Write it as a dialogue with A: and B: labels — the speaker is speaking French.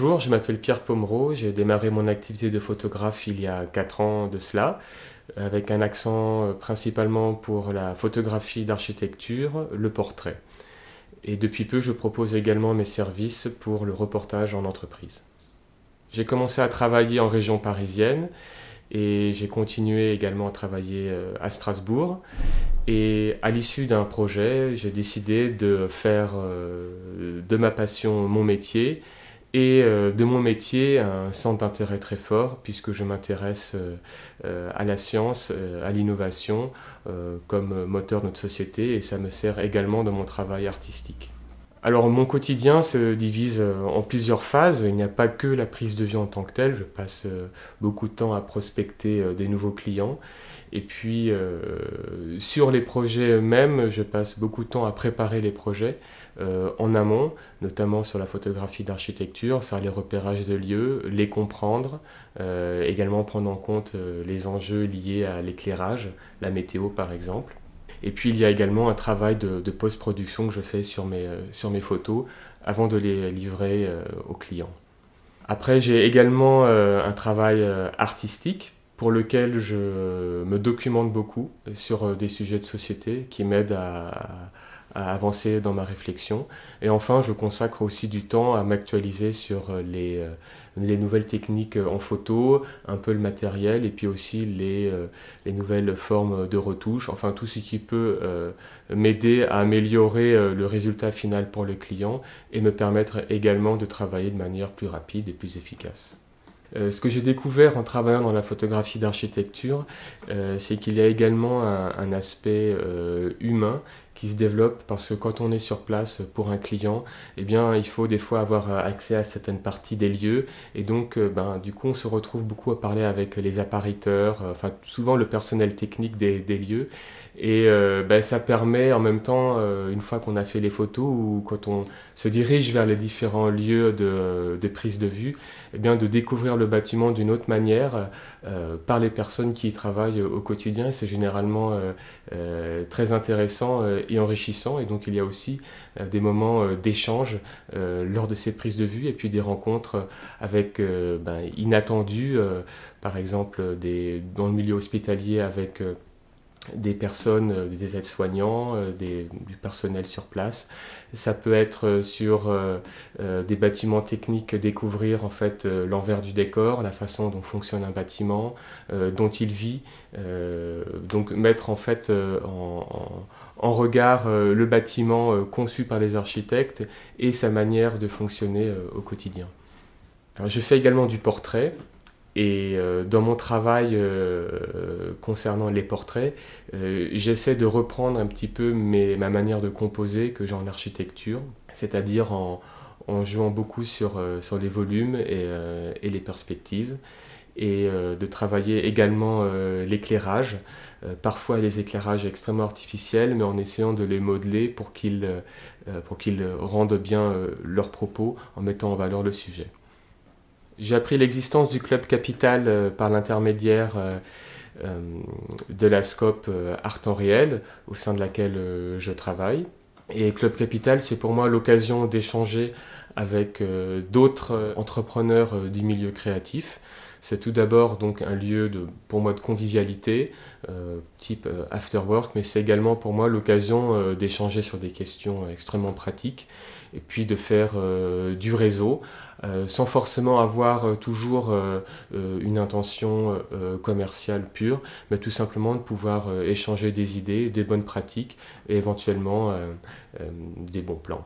A: Bonjour, je m'appelle Pierre Pomereau, j'ai démarré mon activité de photographe il y a 4 ans de cela, avec un accent principalement pour la photographie d'architecture, le portrait. Et depuis peu, je propose également mes services pour le reportage en entreprise. J'ai commencé à travailler en région parisienne et j'ai continué également à travailler à Strasbourg. Et à l'issue d'un projet, j'ai décidé de faire de ma passion mon métier et de mon métier un centre d'intérêt très fort puisque je m'intéresse à la science, à l'innovation comme moteur de notre société et ça me sert également dans mon travail artistique. Alors mon quotidien se divise en plusieurs phases, il n'y a pas que la prise de vue en tant que telle, je passe beaucoup de temps à prospecter des nouveaux clients et puis sur les projets eux-mêmes, je passe beaucoup de temps à préparer les projets en amont, notamment sur la photographie d'architecture, faire les repérages de lieux, les comprendre, également prendre en compte les enjeux liés à l'éclairage, la météo par exemple. Et puis il y a également un travail de post-production que je fais sur mes photos avant de les livrer aux clients. Après j'ai également un travail artistique pour lequel je me documente beaucoup sur des sujets de société qui m'aident à avancer dans ma réflexion. Et enfin, je consacre aussi du temps à m'actualiser sur les nouvelles techniques en photo, un peu le matériel et puis aussi les nouvelles formes de retouche, enfin tout ce qui peut m'aider à améliorer le résultat final pour le client et me permettre également de travailler de manière plus rapide et plus efficace. Ce que j'ai découvert en travaillant dans la photographie d'architecture, c'est qu'il y a également un aspect humain qui se développe parce que quand on est sur place pour un client, eh bien, il faut des fois avoir accès à certaines parties des lieux et donc du coup on se retrouve beaucoup à parler avec les appariteurs, enfin souvent le personnel technique des lieux et ça permet en même temps, une fois qu'on a fait les photos ou quand on se dirige vers les différents lieux de prise de vue, eh bien, de découvrir le bâtiment d'une autre manière par les personnes qui y travaillent au quotidien. C'est généralement très intéressant et enrichissant et donc il y a aussi des moments d'échange lors de ces prises de vue et puis des rencontres avec inattendues, par exemple dans le milieu hospitalier avec des personnes, des aides-soignants, du personnel sur place. Ça peut être sur des bâtiments techniques, découvrir en fait l'envers du décor, la façon dont fonctionne un bâtiment, dont il vit, donc mettre en fait en regard le bâtiment conçu par les architectes et sa manière de fonctionner au quotidien. Alors, je fais également du portrait. Et dans mon travail concernant les portraits, j'essaie de reprendre un petit peu ma manière de composer que j'ai en architecture, c'est-à-dire en jouant beaucoup sur les volumes et les perspectives, et de travailler également l'éclairage, parfois des éclairages extrêmement artificiels, mais en essayant de les modeler pour qu'ils rendent bien leurs propos en mettant en valeur le sujet. J'ai appris l'existence du Club Capital par l'intermédiaire de la Scope Art en Réel, au sein de laquelle je travaille. Et Club Capital, c'est pour moi l'occasion d'échanger avec d'autres entrepreneurs du milieu créatif. C'est tout d'abord donc un lieu pour moi de convivialité, type after work, mais c'est également pour moi l'occasion d'échanger sur des questions extrêmement pratiques et puis de faire du réseau sans forcément avoir toujours une intention commerciale pure, mais tout simplement de pouvoir échanger des idées, des bonnes pratiques et éventuellement des bons plans.